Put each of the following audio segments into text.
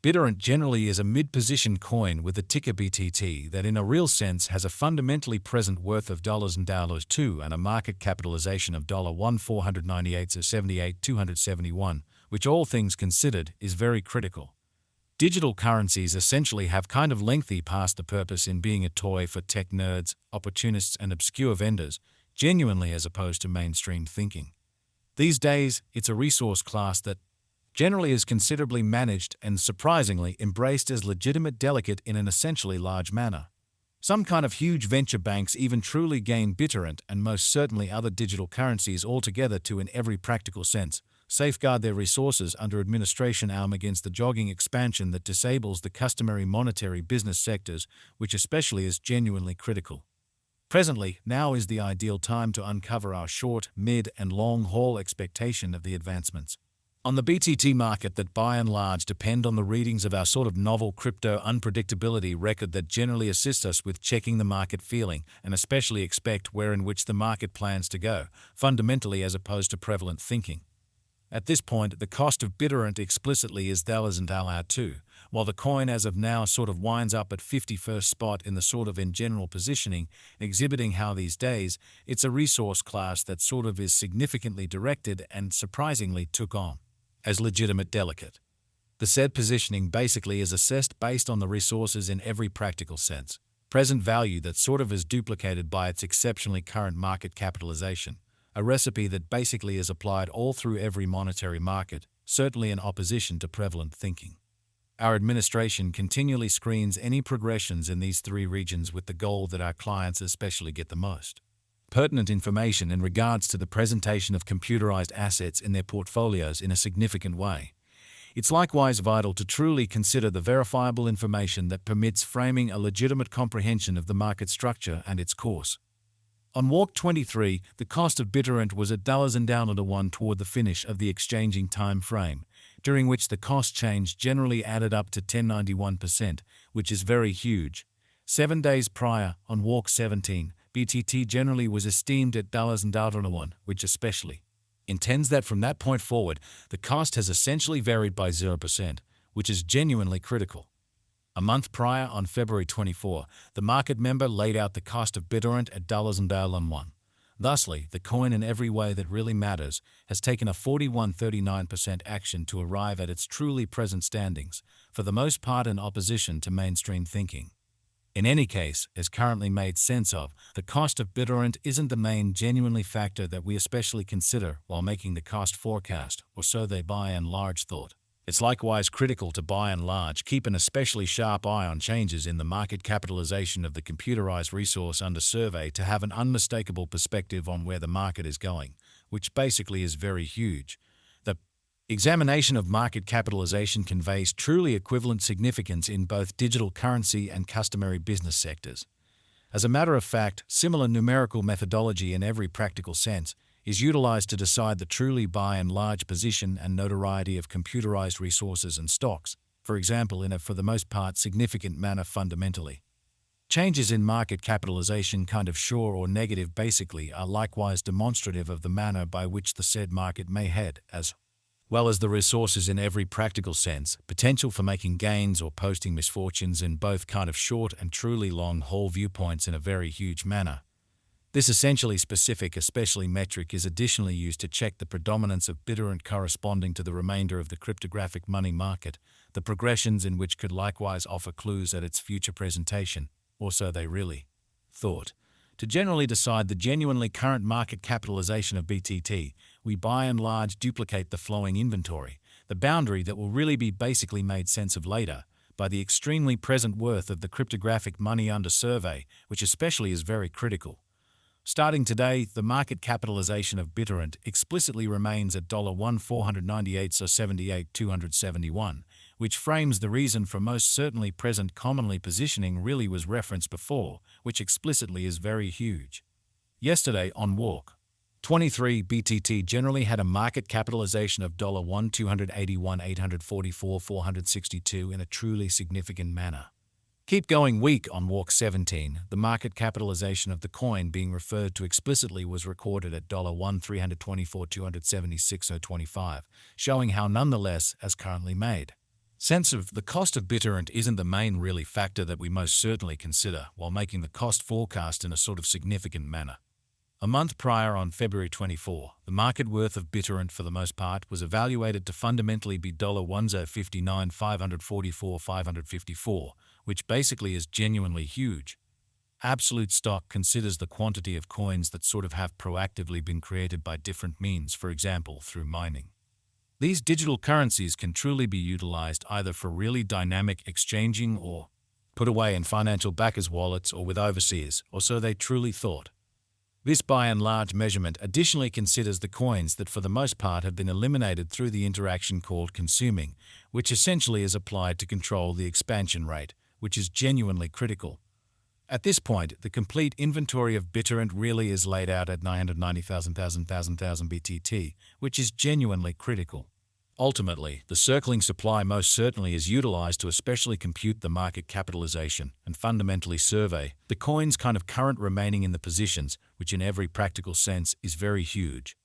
Bittorrent generally is a mid-position coin with a ticker BTT that in a real sense has a fundamentally present worth of $2 and a market capitalization of $1,498.78,271, which all things considered is very critical. Digital currencies essentially have kind of lengthy past the purpose in being a toy for tech nerds, opportunists and obscure vendors, genuinely as opposed to mainstream thinking. These days, it's a resource class that generally is considerably managed and surprisingly embraced as legitimate delicate in an essentially large manner. Some kind of huge venture banks even truly gain Bittorrent and most certainly other digital currencies altogether to, in every practical sense, safeguard their resources under administration arm against the jogging expansion that disables the customary monetary business sectors, which especially is genuinely critical. Presently, now is the ideal time to uncover our short, mid, and long-haul expectation of the advancements on the BTT market that by and large depend on the readings of our sort of novel crypto unpredictability record that generally assists us with checking the market feeling and especially expect where in which the market plans to go, fundamentally as opposed to prevalent thinking. At this point, the cost of Bittorrent explicitly is $2, while the coin as of now sort of winds up at 51st spot in the sort of in general positioning, exhibiting how these days it's a resource class that sort of is significantly directed and surprisingly took on as legitimate delicate. The said positioning basically is assessed based on the resources in every practical sense, present value that sort of is duplicated by its exceptionally current market capitalization, a recipe that basically is applied all through every monetary market, certainly in opposition to prevalent thinking. Our administration continually screens any progressions in these three regions with the goal that our clients especially get the most pertinent information in regards to the presentation of computerized assets in their portfolios in a significant way. It's likewise vital to truly consider the verifiable information that permits framing a legitimate comprehension of the market structure and its course. On Walk 23, the cost of Bittorrent was $1 toward the finish of the exchanging time frame, during which the cost change generally added up to 1091%, which is very huge. 7 days prior, on Walk 17, BTT generally was esteemed at $1, which especially intends that from that point forward, the cost has essentially varied by 0%, which is genuinely critical. A month prior, on February 24, the market member laid out the cost of Bittorrent at $1. Thusly, the coin in every way that really matters has taken a 41.39% action to arrive at its truly present standings, for the most part in opposition to mainstream thinking. In any case, as currently made sense of, the cost of Bittorrent isn't the main genuinely factor that we especially consider while making the cost forecast, or so they by and large thought. It's likewise critical to by and large keep an especially sharp eye on changes in the market capitalization of the computerized resource under survey to have an unmistakable perspective on where the market is going, which basically is very huge. The examination of market capitalization conveys truly equivalent significance in both digital currency and customary business sectors. As a matter of fact, similar numerical methodology in every practical sense is utilized to decide the truly by and large position and notoriety of computerized resources and stocks, for example in a for the most part significant manner fundamentally. Changes in market capitalization kind of sure or negative basically are likewise demonstrative of the manner by which the said market may head, as well as the resources in every practical sense, potential for making gains or posting misfortunes in both kind of short and truly long-haul viewpoints in a very huge manner. This essentially specific, especially metric, is additionally used to check the predominance of Bittorrent corresponding to the remainder of the cryptographic money market, the progressions in which could likewise offer clues at its future presentation, or so they really thought. To generally decide the genuinely current market capitalization of BTT, we by and large duplicate the flowing inventory, the boundary that will really be basically made sense of later, by the extremely present worth of the cryptographic money under survey, which especially is very critical. Starting today, the market capitalization of Bittorrent explicitly remains at $1,498.78,271, which frames the reason for most certainly present commonly positioning really was referenced before, which explicitly is very huge. Yesterday, on Walk 23, BTT generally had a market capitalization of $1,281,844,462 in a truly significant manner. Keep going week on Walk 17, the market capitalization of the coin being referred to explicitly was recorded at $1,324,276.25, showing how nonetheless, as currently made sense of the cost of Bittorrent isn't the main really factor that we most certainly consider while making the cost forecast in a sort of significant manner. A month prior, on February 24, the market worth of Bittorrent for the most part was evaluated to fundamentally be $1059,544,554, which basically is genuinely huge. Absolute stock considers the quantity of coins that sort of have proactively been created by different means, for example, through mining. These digital currencies can truly be utilized either for really dynamic exchanging or put away in financial backers' wallets or with overseers, or so they truly thought. This by and large measurement additionally considers the coins that for the most part have been eliminated through the interaction called consuming, which essentially is applied to control the expansion rate, which is genuinely critical. At this point, the complete inventory of Bittorrent really is laid out at 990,000 BTT, which is genuinely critical. Ultimately, the circling supply most certainly is utilized to especially compute the market capitalization and fundamentally survey the coins kind of current remaining in the positions, which in every practical sense is very huge.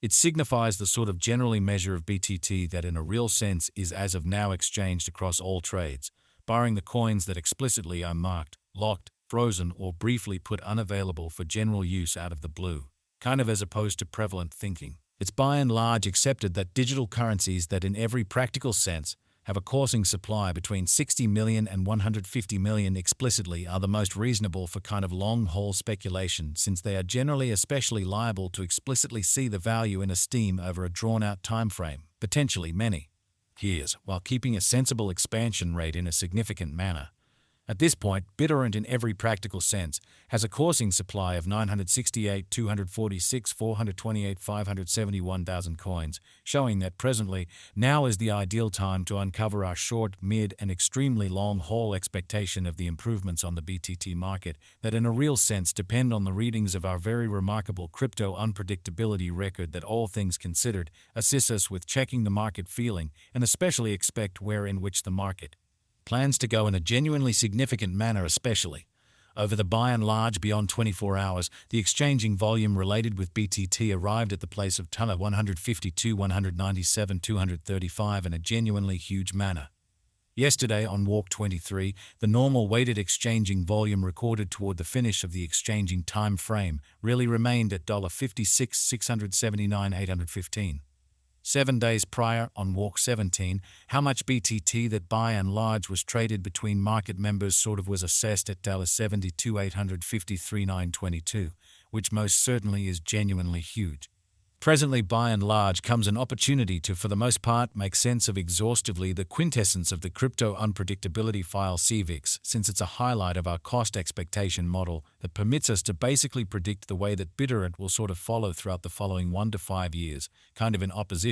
It signifies the sort of generally measure of BTT that in a real sense is as of now exchanged across all trades, barring the coins that explicitly are marked, locked, frozen, or briefly put unavailable for general use out of the blue, kind of as opposed to prevalent thinking. It's by and large accepted that digital currencies that in every practical sense have a coursing supply between 60 million and 150 million explicitly are the most reasonable for kind of long-haul speculation, since they are generally especially liable to explicitly see the value in a steam over a drawn-out time frame, potentially many years, while keeping a sensible expansion rate in a significant manner. At this point, Bittorrent in every practical sense has a coursing supply of 968, 246, 428, 571,000 coins, showing that presently now is the ideal time to uncover our short, mid, and extremely long-haul expectation of the improvements on the BTT market that in a real sense depend on the readings of our very remarkable crypto unpredictability record that, all things considered, assists us with checking the market feeling and especially expect where in which the market plans to go in a genuinely significant manner, especially over the by and large beyond 24 hours. The exchanging volume related with BTT arrived at the place of ton of 152, 197, 235 in a genuinely huge manner. Yesterday on Walk 23, the normal weighted exchanging volume recorded toward the finish of the exchanging time frame really remained at $56, 679, 815. 7 days prior, on Walk 17, how much BTT that by and large was traded between market members sort of was assessed at $72, 853, 922, which most certainly is genuinely huge. Presently, by and large, comes an opportunity to, for the most part, make sense of exhaustively the quintessence of the crypto unpredictability file CVIX, since it's a highlight of our cost expectation model that permits us to basically predict the way that Bittorrent will sort of follow throughout the following 1 to 5 years, kind of in opposition